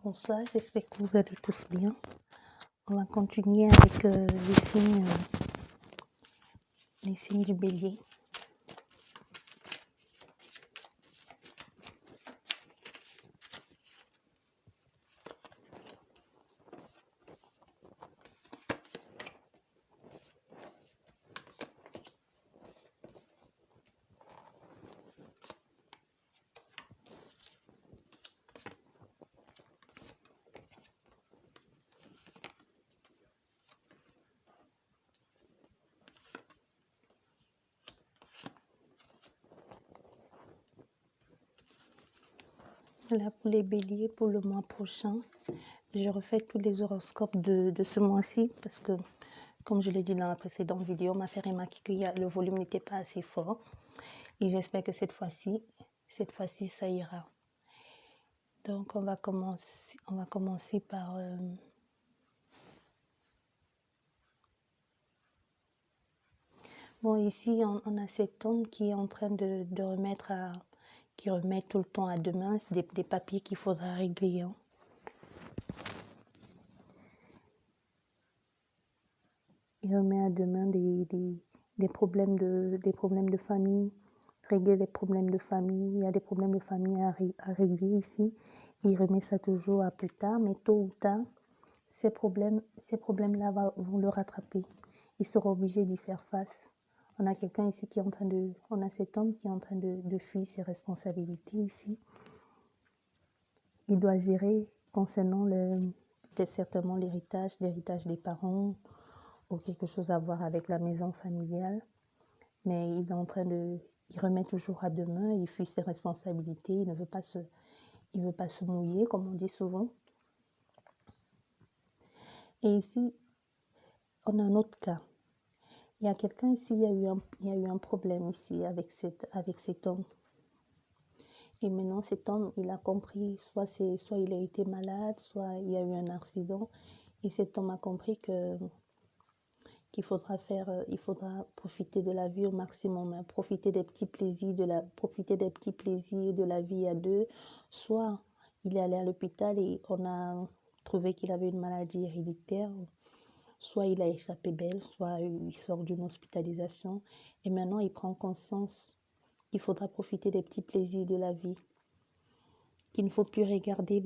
Bonsoir, j'espère que vous allez tous bien. On va continuer avec les signes du bélier. Là, pour les béliers, pour le mois prochain, je refais tous les horoscopes de ce mois-ci parce que, comme je l'ai dit dans la précédente vidéo, m'a fait remarquer que le volume n'était pas assez fort. Et j'espère que cette fois-ci, ça ira. Donc, on va commencer par... Bon, ici, on a cet homme qui est en train de qui remet tout le temps à demain. C'est des papiers qu'il faudra régler. Hein. Il remet à demain des problèmes de famille, régler les problèmes de famille. Il y a des problèmes de famille à régler ici. Il remet ça toujours à plus tard, mais tôt ou tard, ces problèmes-là vont le rattraper. Il sera obligé d'y faire face. On a quelqu'un ici qui est en train on a cet homme qui est en train de fuir ses responsabilités ici. Il doit gérer concernant certainement l'héritage des parents ou quelque chose à voir avec la maison familiale. Mais il est en train il remet toujours à demain, il fuit ses responsabilités, il ne veut pas se mouiller, comme on dit souvent. Et ici, on a un autre cas. Il y a quelqu'un ici, il y a eu un problème ici avec cet homme. Et maintenant, cet homme, il a compris, soit il a été malade, soit il y a eu un accident. Et cet homme a compris qu'il faudra profiter de la vie au maximum, hein, profiter des petits plaisirs de la vie à deux. Soit il est allé à l'hôpital et on a trouvé qu'il avait une maladie héréditaire, soit il a échappé belle, soit il sort d'une hospitalisation et maintenant il prend conscience qu'il faudra profiter des petits plaisirs de la vie, qu'il ne faut plus regarder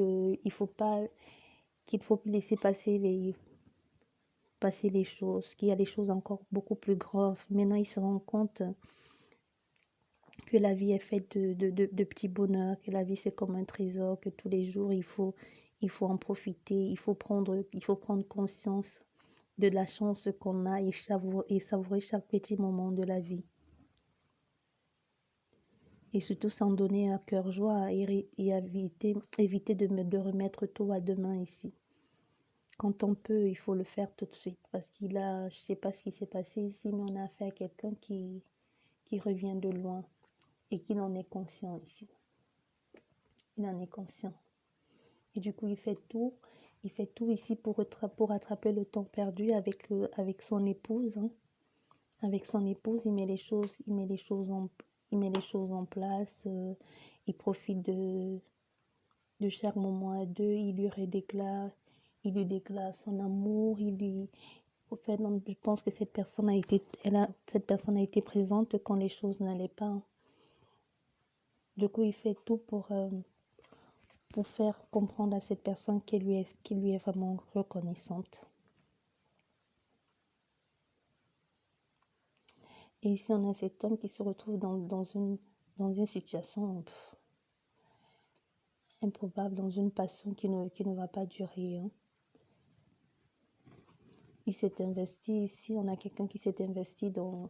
qu'il faut laisser passer les choses, qu'il y a des choses encore beaucoup plus graves. Maintenant, il se rend compte que la vie est faite de petits bonheurs, que la vie c'est comme un trésor, que tous les jours il faut en profiter, il faut prendre conscience de la chance qu'on a et savourer chaque petit moment de la vie. Et surtout s'en donner à cœur joie et éviter de remettre tout à demain ici. Quand on peut, il faut le faire tout de suite. Parce je ne sais pas ce qui s'est passé ici, mais on a affaire à quelqu'un qui revient de loin et qui en est conscient ici. Il en est conscient. Et du coup, il fait tout ici pour rattraper le temps perdu avec son épouse. Hein. Avec son épouse, il met les choses en place. Il profite de chaque moment à deux. Il lui déclare son amour. Je pense que cette personne a été présente quand les choses n'allaient pas. Du coup, il fait tout pour faire comprendre à cette personne qu'il lui est vraiment reconnaissante. Et ici, on a cet homme qui se retrouve dans une situation improbable, dans une passion qui ne va pas durer. Hein. Il s'est investi ici, on a quelqu'un qui s'est investi dans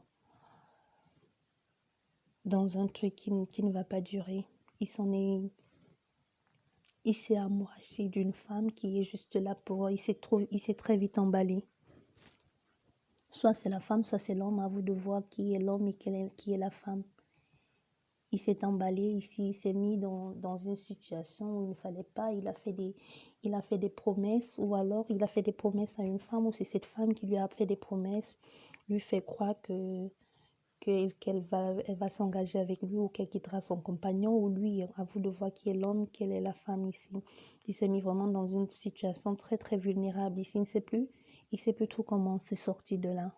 un truc qui ne va pas durer. Il s'est amouraché d'une femme qui est juste là il s'est très vite emballé. Soit c'est la femme, soit c'est l'homme, à vous de voir qui est l'homme et qui est la femme. Il s'est emballé ici, il s'est mis dans une situation où il ne fallait pas, il a fait des promesses, ou alors il a fait des promesses à une femme, ou c'est cette femme qui lui a fait des promesses, lui fait croire elle va s'engager avec lui ou qu'elle quittera son compagnon ou lui, à vous de voir qui est l'homme, quelle est la femme ici. Il s'est mis vraiment dans une situation très très vulnérable ici, il ne sait plus trop comment se sortir de là.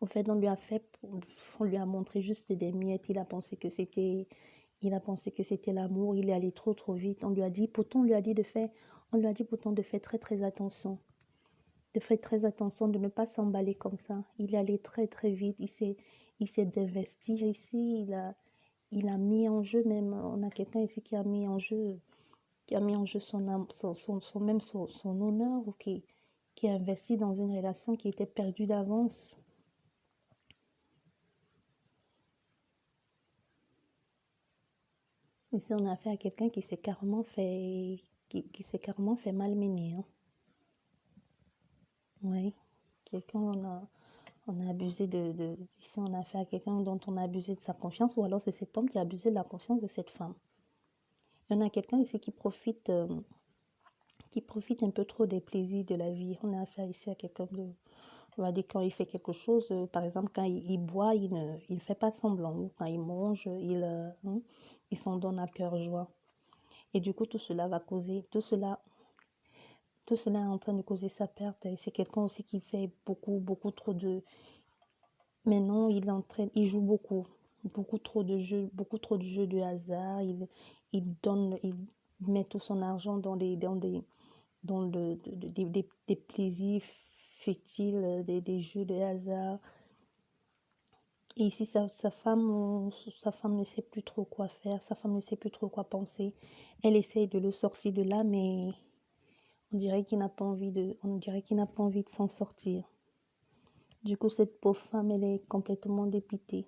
Au fait, on lui a montré juste des miettes, il a pensé que c'était l'amour, il est allé trop trop vite. On lui a dit pourtant de faire très très attention. De faire très attention de ne pas s'emballer comme ça. Il est allé très très vite, il s'est d'investir ici, il a mis en jeu même, on a quelqu'un ici qui a mis en jeu son honneur ou qui a investi dans une relation qui était perdue d'avance. Ici, on a affaire à quelqu'un qui s'est carrément fait malmener. Hein. Oui, quelqu'un, on a abusé ici, on a affaire à quelqu'un dont on a abusé de sa confiance, ou alors c'est cet homme qui a abusé de la confiance de cette femme. Il y en a quelqu'un ici qui profite un peu trop des plaisirs de la vie. On a affaire ici à quelqu'un on va dire quand il fait quelque chose, par exemple quand il boit, il ne fait pas semblant, ou quand il mange, il s'en donne à cœur joie. Et du coup, tout cela est en train de causer sa perte. Et c'est quelqu'un aussi qui fait beaucoup trop de... Maintenant, il joue beaucoup trop de jeux de hasard. Il met tout son argent dans des plaisirs futiles, des jeux de hasard. Et ici, sa femme ne sait plus trop quoi faire, sa femme ne sait plus trop quoi penser. Elle essaye de le sortir de là, mais on dirait qu'il n'a pas envie de s'en sortir. Du coup, cette pauvre femme, elle est complètement dépitée.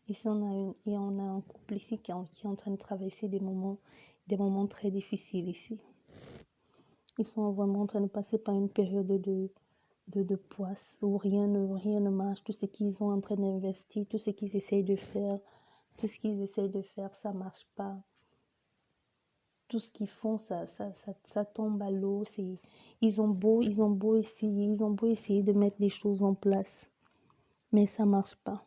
Ici, on a un couple ici qui est en train de traverser des moments très difficiles ici. Ils sont vraiment en train de passer par une période de poisse où rien ne marche. Tout ce qu'ils ont en train d'investir, tout ce qu'ils essayent de faire, ça marche pas. Tout ce qu'ils font, ça tombe à l'eau. Ils ont beau essayer de mettre des choses en place, mais ça marche pas.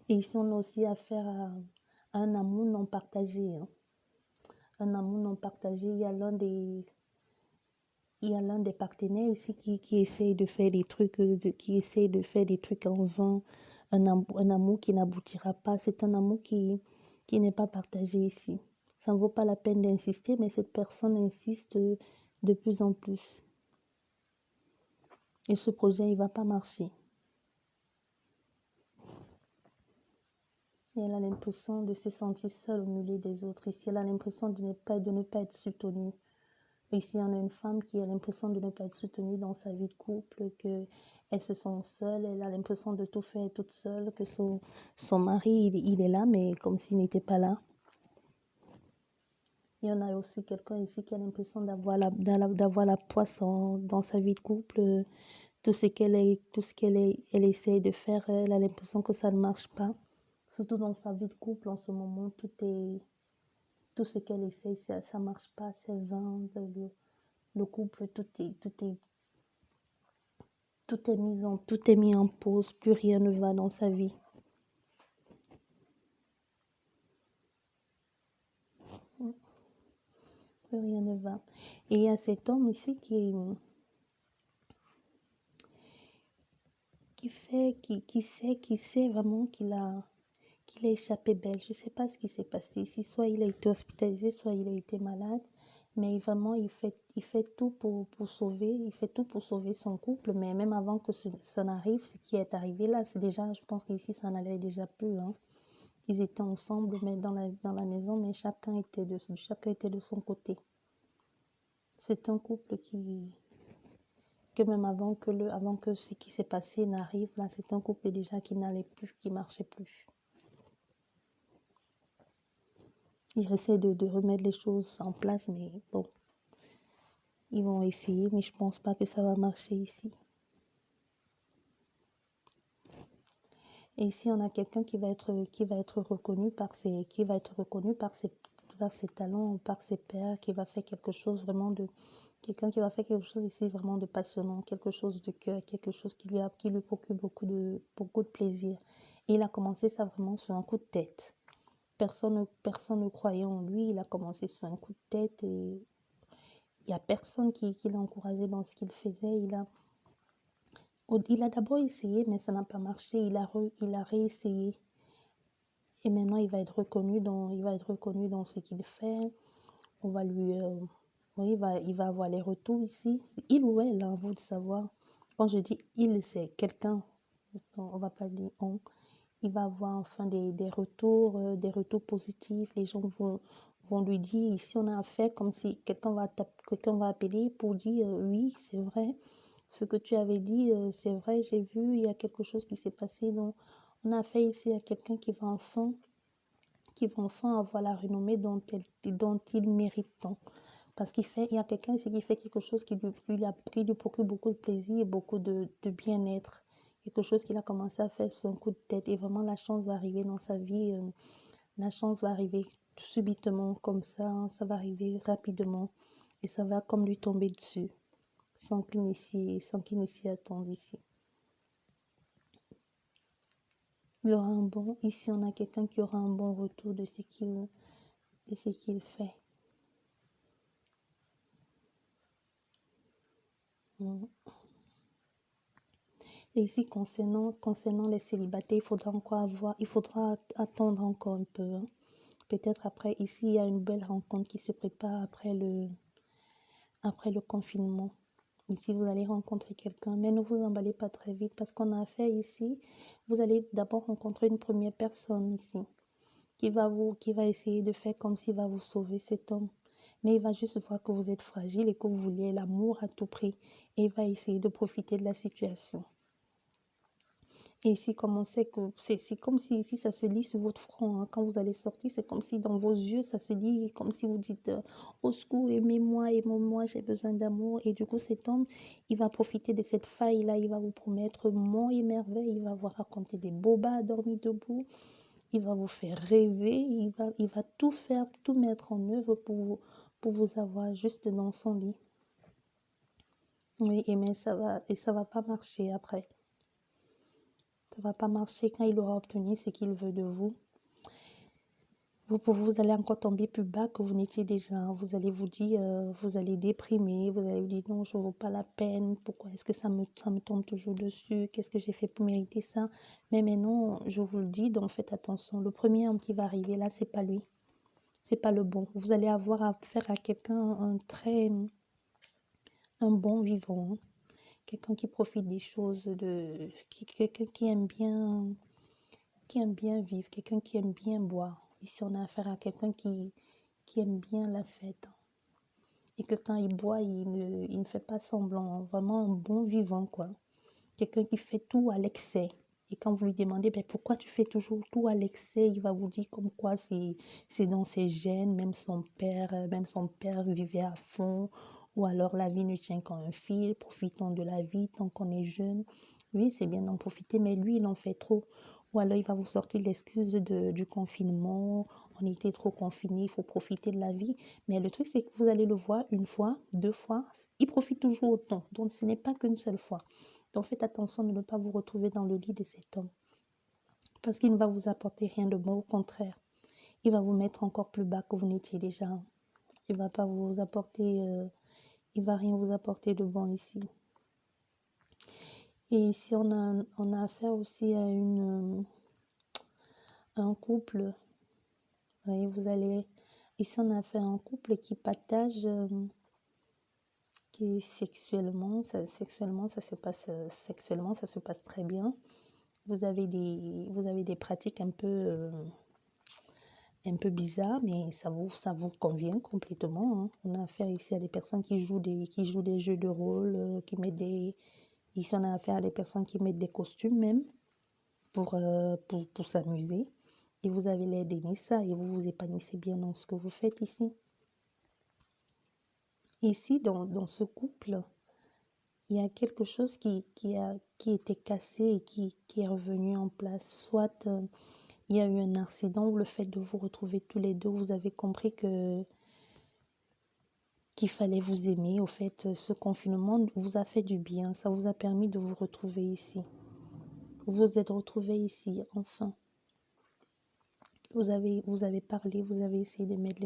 Et ici, on a aussi affaire à un amour non partagé. Hein. Un amour non partagé, il y a l'un des partenaires ici qui essaye de faire des trucs, en vain. Un amour qui n'aboutira pas. C'est un amour qui n'est pas partagé ici. Ça ne vaut pas la peine d'insister, mais cette personne insiste de plus en plus. Et ce projet, il ne va pas marcher. Et elle a l'impression de se sentir seule au milieu des autres. Ici, elle a l'impression de ne pas être soutenue. Ici, on a une femme qui a l'impression de ne pas être soutenue dans sa vie de couple, qu'elle se sent seule, elle a l'impression de tout faire toute seule, que son mari, il est là, mais comme s'il n'était pas là. Il y en a aussi quelqu'un ici qui a l'impression d'avoir la poisse dans sa vie de couple. Tout ce qu'elle essaie de faire, elle a l'impression que ça ne marche pas. Surtout dans sa vie de couple, en ce moment, tout ce qu'elle essaie, ça ne marche pas, c'est vain. Le couple, tout est mis en pause, plus rien ne va dans sa vie. Plus rien ne va. Et il y a cet homme ici qui sait vraiment qu'il a échappé belle. Je ne sais pas ce qui s'est passé ici. Soit il a été hospitalisé, soit il a été malade. Mais vraiment, il fait tout pour sauver son couple. Mais même avant que ça n'arrive, ce qui est arrivé là, c'est déjà, je pense qu'ici, ça n'allait déjà plus. Hein. Ils étaient ensemble, mais dans la maison, mais chacun était de son côté. C'est un couple que même avant que ce qui s'est passé n'arrive, là, c'est un couple déjà qui n'allait plus, qui marchait plus. Ils essaient de remettre les choses en place, mais bon, ils vont essayer, mais je pense pas que ça va marcher ici. Et ici, on a quelqu'un qui va être reconnu par ses talents, par ses pairs, qui va faire quelque chose vraiment Quelqu'un qui va faire quelque chose ici vraiment de passionnant, quelque chose de cœur, quelque chose qui lui procure beaucoup de plaisir. Et il a commencé ça vraiment sur un coup de tête. Personne ne croyait en lui. Il a commencé sur un coup de tête et il n'y a personne qui l'a encouragé dans ce qu'il faisait. Il a d'abord essayé, mais ça n'a pas marché. Il a réessayé. Et maintenant, il va être reconnu dans ce qu'il fait. On va lui, oui, il va avoir les retours ici. Il ou elle, hein, vous de savoir. Quand je dis il, c'est quelqu'un. On va pas dire on. Il va avoir enfin des retours positifs. Les gens vont lui dire, ici on a affaire comme si quelqu'un va appeler pour dire, oui, c'est vrai, ce que tu avais dit, c'est vrai, j'ai vu, il y a quelque chose qui s'est passé. Donc, on a affaire ici à quelqu'un qui va enfin avoir la renommée dont il mérite tant. Parce il y a quelqu'un ici qui fait quelque chose qui lui procure beaucoup de plaisir et beaucoup de bien-être. Quelque chose qu'il a commencé à faire sur un coup de tête. Et vraiment, la chance va arriver dans sa vie. La chance va arriver subitement, comme ça. Hein, ça va arriver rapidement. Et ça va comme lui tomber dessus. Sans qu'il ne s'y attende ici. Il aura un bon... Ici, on a quelqu'un qui aura un bon retour de ce qu'il fait. Et ici, concernant les célibataires, il faudra attendre encore un peu. Hein. Peut-être après, ici, il y a une belle rencontre qui se prépare après le confinement. Ici, vous allez rencontrer quelqu'un, mais ne vous emballez pas très vite parce qu'on a affaire ici. Vous allez d'abord rencontrer une première personne ici qui va essayer de faire comme s'il va vous sauver, cet homme. Mais il va juste voir que vous êtes fragile et que vous vouliez l'amour à tout prix. Et il va essayer de profiter de la situation. Et ici, comme on sait que c'est comme si ici, ça se lit sur votre front. Hein. Quand vous allez sortir, c'est comme si dans vos yeux, ça se lit comme si vous dites au secours, aimez-moi, aimez-moi, j'ai besoin d'amour. Et du coup, cet homme, il va profiter de cette faille-là. Il va vous promettre monts et merveilles. Il va vous raconter des bobas dormis debout. Il va vous faire rêver. Il va tout faire, tout mettre en œuvre pour vous avoir juste dans son lit. Oui, mais ça va pas marcher après. Ça va pas marcher quand il aura obtenu ce qu'il veut de vous. Vous allez encore tomber plus bas que vous n'étiez déjà. Vous allez vous dire, vous allez déprimer, vous allez vous dire non, je ne vaux pas la peine. Pourquoi est-ce que ça me tombe toujours dessus? Qu'est-ce que j'ai fait pour mériter ça? Mais maintenant, je vous le dis, donc faites attention. Le premier homme qui va arriver là, c'est pas lui. C'est pas le bon. Vous allez avoir affaire à quelqu'un, un bon vivant. Hein. Quelqu'un qui profite des choses, quelqu'un qui aime bien vivre, quelqu'un qui aime bien boire. Ici, on a affaire à quelqu'un qui aime bien la fête. Et que quand il boit, il ne fait pas semblant. Vraiment un bon vivant, quoi. Quelqu'un qui fait tout à l'excès. Et quand vous lui demandez ben, pourquoi tu fais toujours tout à l'excès, il va vous dire comme quoi c'est dans ses gènes. Même son père vivait à fond. Ou alors la vie ne tient qu'à un fil. Profitons de la vie tant qu'on est jeune. Oui, c'est bien d'en profiter, mais lui, il en fait trop. Ou alors il va vous sortir l'excuse du confinement. On était trop confinés, il faut profiter de la vie. Mais le truc, c'est que vous allez le voir une fois, deux fois. Il profite toujours autant. Donc ce n'est pas qu'une seule fois. Donc faites attention de ne pas vous retrouver dans le lit de cet homme. Parce qu'il ne va vous apporter rien de bon, au contraire. Il va vous mettre encore plus bas que vous n'étiez déjà. Il va pas vous apporter, il va rien vous apporter de bon ici. Et ici, on a affaire aussi à un couple. Oui, ici, on a affaire à un couple qui partage, qui sexuellement, ça se passe très bien. Vous avez des pratiques un peu bizarres, mais ça vous convient complètement. Hein. On a affaire ici à des personnes qui jouent des jeux de rôle, ici on a affaire à des personnes qui mettent des costumes même pour s'amuser. Et vous avez l'air d'aimer ça et vous vous épanouissez bien dans ce que vous faites ici. Ici, dans ce couple, il y a quelque chose qui était cassé et qui est revenu en place. Soit il y a eu un accident ou le fait de vous retrouver tous les deux, vous avez compris que qu'il fallait vous aimer. Au fait, ce confinement vous a fait du bien. Ça vous a permis de vous retrouver ici. Vous vous êtes retrouvés ici, enfin. Vous avez parlé, vous avez essayé de mettre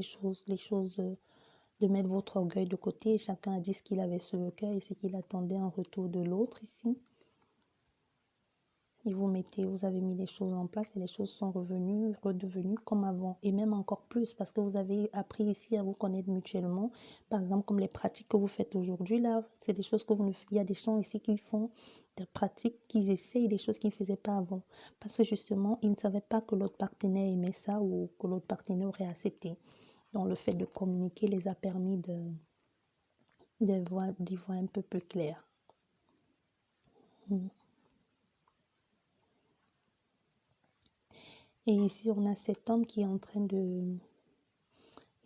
de mettre votre orgueil de côté. Et chacun a dit ce qu'il avait sur le cœur et ce qu'il attendait en retour de l'autre ici. Et vous avez mis les choses en place et les choses sont redevenues comme avant. Et même encore plus parce que vous avez appris ici à vous connaître mutuellement. Par exemple, comme les pratiques que vous faites aujourd'hui, là, c'est des choses que vous ne faites. Il y a des gens ici qui font des pratiques, qui essayent des choses qu'ils ne faisaient pas avant. Parce que justement, ils ne savaient pas que l'autre partenaire aimait ça ou que l'autre partenaire aurait accepté. Donc, le fait de communiquer les a permis d'y voir un peu plus clair. Et ici, on a cet homme qui est en train de...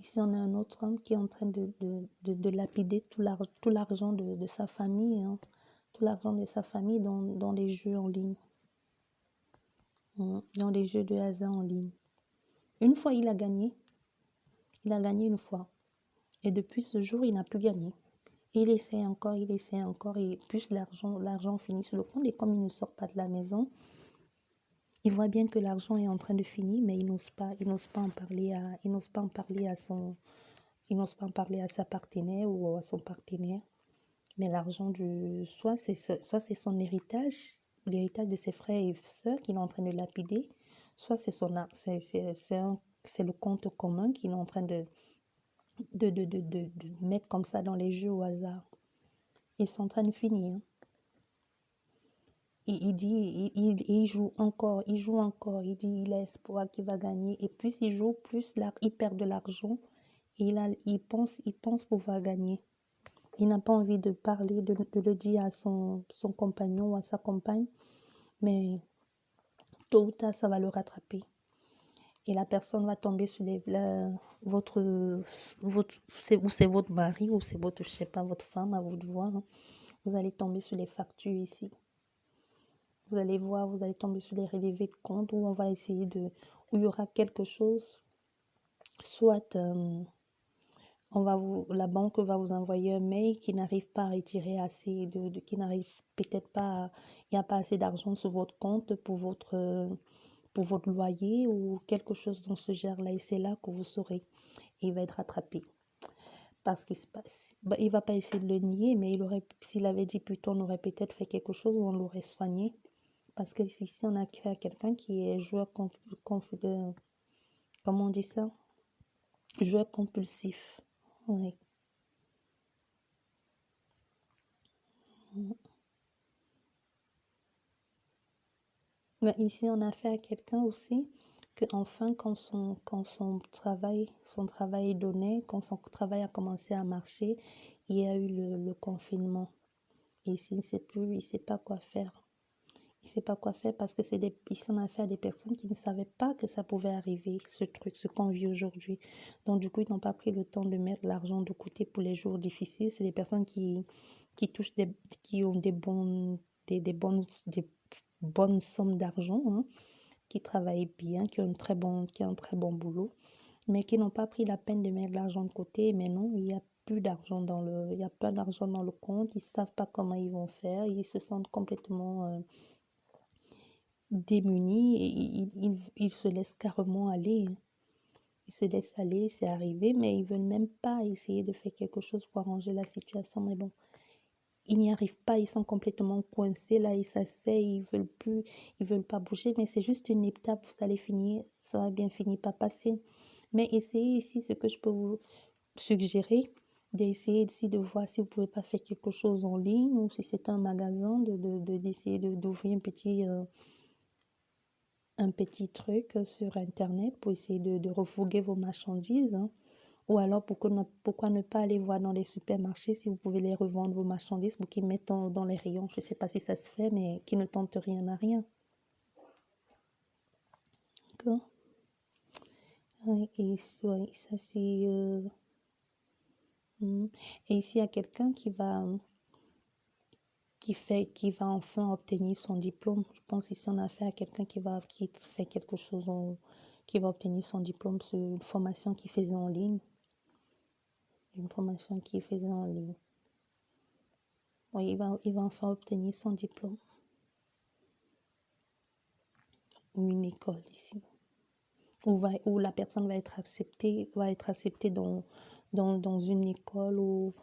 Ici, on a un autre homme qui est en train de lapider tout l'argent de sa famille, hein, tout l'argent de sa famille dans les jeux en ligne, dans les jeux de hasard en ligne. Une fois, il a gagné une fois. Et depuis ce jour, il n'a plus gagné. Il essaie encore, et plus l'argent finit sur le compte. Et comme il ne sort pas de la maison, il voit bien que l'argent est en train de finir, mais il n'ose pas en parler à sa partenaire ou à son partenaire. Mais l'argent soit c'est son héritage, l'héritage de ses frères et sœurs qu'il est en train de lapider, soit c'est le compte commun qu'il est en train de mettre comme ça dans les jeux au hasard. Ils sont en train de finir. Hein. Il joue encore, il dit il a espoir qu'il va gagner. Et plus il joue, plus il perd de l'argent. Et il pense pouvoir gagner. Il n'a pas envie de parler, de le dire à son compagnon ou à sa compagne. Mais tôt ou tard, ça va le rattraper. Et la personne va tomber sur c'est votre mari ou c'est votre, je sais pas, votre femme, à vous de voir. Hein. Vous allez tomber sur les factures ici. Vous allez voir, vous allez tomber sur les relevés de compte où on va essayer où il y aura quelque chose, soit la banque va vous envoyer un mail qui n'arrive pas à retirer assez qui n'arrive peut-être pas, il n'y a pas assez d'argent sur votre compte pour votre loyer ou quelque chose dans ce genre-là. Et c'est là que vous saurez. Et il va être rattrapé. Parce qu'il il va pas essayer de le nier, mais s'il avait dit plutôt, on aurait peut-être fait quelque chose ou on l'aurait soigné. Parce que ici, on a affaire à quelqu'un qui est comment on dit ça? Joueur compulsif. Oui. Mais ici, on a affaire à quelqu'un aussi que enfin, quand son travail est donné, quand son travail a commencé à marcher, il y a eu le confinement. Et ici, il ne sait pas quoi faire. Il ne sait pas quoi faire parce que ici, on a affaire à des personnes qui ne savaient pas que ça pouvait arriver, ce qu'on vit aujourd'hui. Donc, du coup, ils n'ont pas pris le temps de mettre l'argent de côté pour les jours difficiles. C'est des personnes qui touchent qui ont des bonnes sommes d'argent, hein, qui travaillent bien, qui ont un très bon boulot, mais qui n'ont pas pris la peine de mettre l'argent de côté. Mais non, il n'y a plus d'argent il y a pas d'argent dans le compte. Ils ne savent pas comment ils vont faire. Ils se sentent complètement démunis et ils se laissent carrément aller. Hein. Ils se laissent aller, c'est arrivé, mais ils ne veulent même pas essayer de faire quelque chose pour arranger la situation. Mais bon, ils n'y arrivent pas, ils sont complètement coincés là, ils s'asseyent, ils veulent pas bouger, mais c'est juste une étape, vous allez finir, ça va bien finir par passer. Mais essayez ici, ce que je peux vous suggérer, d'essayer ici de voir si vous pouvez pas faire quelque chose en ligne ou si c'est un magasin, d'essayer d'ouvrir un petit truc sur internet pour essayer de refourguer vos marchandises. Hein. Ou alors, pourquoi ne pas aller voir dans les supermarchés si vous pouvez les revendre vos marchandises pour qu'ils mettent dans les rayons. Je ne sais pas si ça se fait, mais qui ne tente rien à rien. D'accord? Oui, et oui, ça c'est... Et ici, il y a quelqu'un qui va enfin obtenir son diplôme. Je pense ici, on a affaire à quelqu'un qui fait quelque chose, qui va obtenir son diplôme sur une formation qu'il faisait en ligne. Une formation qu'il faisait en ligne. Oui, il va enfin obtenir son diplôme. Une école ici. Où la personne va être acceptée dans une école ou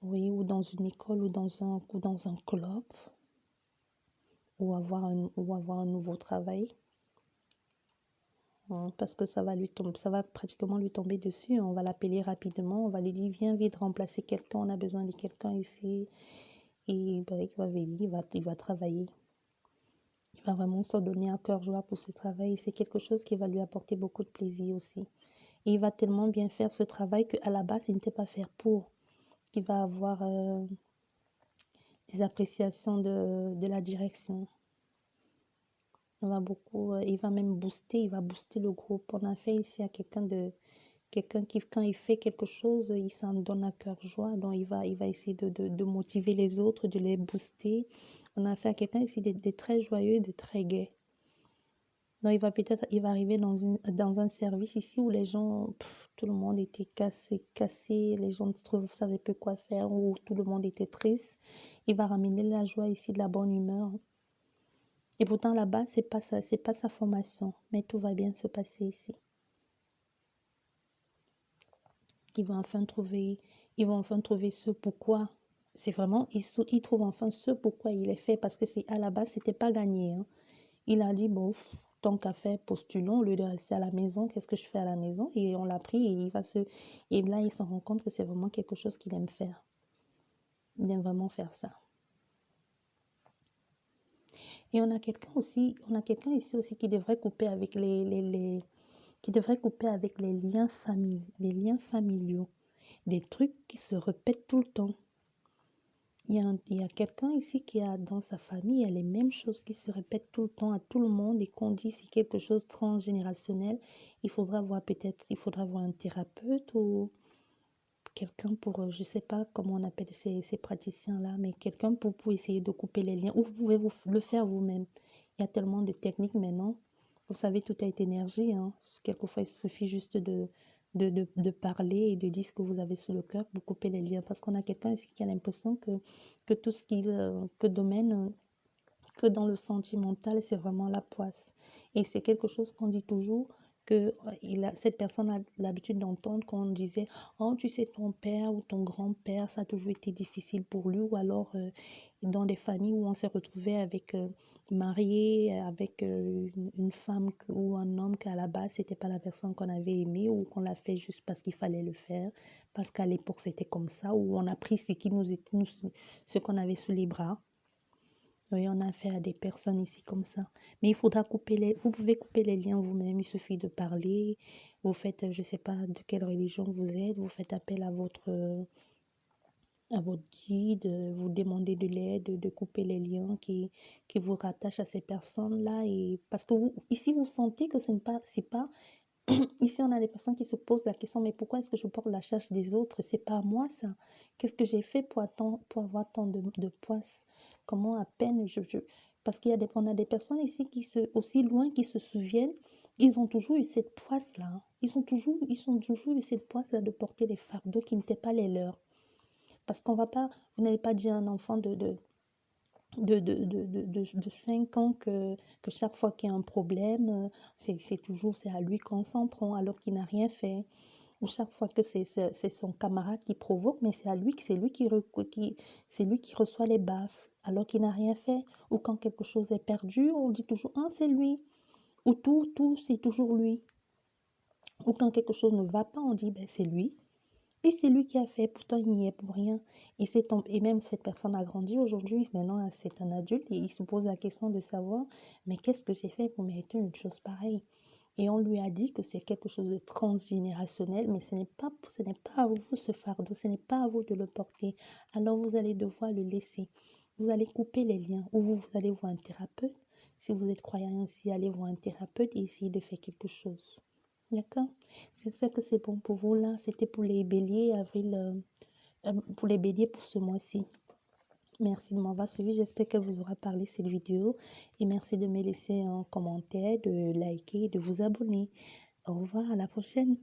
oui, ou dans une école ou dans un club ou avoir un nouveau travail. Parce que ça va pratiquement lui tomber dessus. On va l'appeler rapidement, on va lui dire viens vite remplacer quelqu'un, on a besoin de quelqu'un ici. Et ben, il va venir, il va travailler. Il va vraiment se donner à cœur joie pour ce travail. C'est quelque chose qui va lui apporter beaucoup de plaisir aussi. Et il va tellement bien faire ce travail qu'à la base, il n'était pas fait pour. Il va avoir des appréciations de la direction. Il va même il va booster le groupe. On a fait ici à quelqu'un qui, quand il fait quelque chose, il s'en donne à cœur joie. Donc, il va essayer de motiver les autres, de les booster. On a fait à quelqu'un ici de très joyeux, de très gai. Donc, il va arriver dans un service ici où les gens, tout le monde était cassé, les gens ne savaient pas quoi faire, où tout le monde était triste. Il va ramener la joie ici, de la bonne humeur. Et pourtant, là-bas, c'est pas sa formation, mais tout va bien se passer ici. Ils vont enfin trouver ce pourquoi. C'est vraiment, il trouve enfin ce pourquoi il est fait, parce que à la base, c'était pas gagné. Hein. Il a dit, bon, tant qu'à faire, postulons, au lieu de rester à la maison, qu'est-ce que je fais à la maison? Et on l'a pris et là, il s'en rend compte que c'est vraiment quelque chose qu'il aime faire. Il aime vraiment faire ça. Et on a quelqu'un ici aussi qui devrait couper avec qui devrait couper avec les liens familiaux. Des trucs qui se répètent tout le temps. Il y a quelqu'un ici qui a dans sa famille, il y a les mêmes choses qui se répètent tout le temps à tout le monde et qu'on dit c'est quelque chose de transgénérationnel. Il faudra voir un thérapeute ou quelqu'un pour, je ne sais pas comment on appelle ces praticiens-là, mais quelqu'un pour essayer de couper les liens. Ou vous pouvez le faire vous-même. Il y a tellement de techniques maintenant. Vous savez, tout est énergie. Hein. Quelquefois, il suffit juste de parler et de dire ce que vous avez sous le cœur pour couper les liens. Parce qu'on a quelqu'un ici qui a l'impression que tout ce que dans le sentimental, c'est vraiment la poisse. Et c'est quelque chose qu'on dit toujours, que cette personne a l'habitude d'entendre qu'on disait « Oh, tu sais, ton père ou ton grand-père, ça a toujours été difficile pour lui. » Ou alors dans des familles où on s'est retrouvé avec marié avec une femme ou un homme qu'à la base, c'était pas la personne qu'on avait aimée ou qu'on l'a fait juste parce qu'il fallait le faire, parce qu'à l'époque, c'était comme ça, ou on a pris ce qu'on avait sous les bras. Oui, on a affaire à des personnes ici comme ça. Mais il faudra vous pouvez couper les liens vous-même. Il suffit de parler. Vous faites, je ne sais pas de quelle religion vous êtes. Vous faites appel à votre guide. Vous demandez de l'aide, de couper les liens qui vous rattachent à ces personnes-là. Et parce que ici, vous sentez que c'est pas. Ici, on a des personnes qui se posent la question, mais pourquoi est-ce que je porte la charge des autres? C'est pas à moi ça. Qu'est-ce que j'ai fait pour avoir tant de poisse? Comment à peine Parce on a des personnes ici aussi loin qui se souviennent, ils ont toujours eu cette poisse-là. Hein. Ils ont toujours eu cette poisse-là de porter des fardeaux qui n'étaient pas les leurs. Parce qu'on va pas, vous n'allez pas dire à un enfant de 5 ans que chaque fois qu'il y a un problème, c'est à lui qu'on s'en prend alors qu'il n'a rien fait. Ou chaque fois que c'est son camarade qui provoque, mais c'est lui c'est lui qui reçoit les baffes alors qu'il n'a rien fait. Ou quand quelque chose est perdu, on dit toujours ah c'est lui. Ou tout c'est toujours lui. Ou quand quelque chose ne va pas, on dit ben c'est lui. Et c'est lui qui a fait, pourtant il n'y est pour rien. Et même cette personne a grandi aujourd'hui, maintenant c'est un adulte et il se pose la question de savoir, mais qu'est-ce que j'ai fait pour mériter une chose pareille? Et on lui a dit que c'est quelque chose de transgénérationnel, mais ce n'est pas à vous ce fardeau, ce n'est pas à vous de le porter. Alors vous allez devoir le laisser. Vous allez couper les liens ou vous allez voir un thérapeute. Si vous êtes croyant ici, allez voir un thérapeute et essayez de faire quelque chose. D'accord? J'espère que c'est bon pour vous là. C'était pour les béliers, pour les béliers pour ce mois-ci. Merci de m'avoir suivi. J'espère qu'elle vous aura parlé cette vidéo. Et merci de me laisser un commentaire, de liker, de vous abonner. Au revoir, à la prochaine.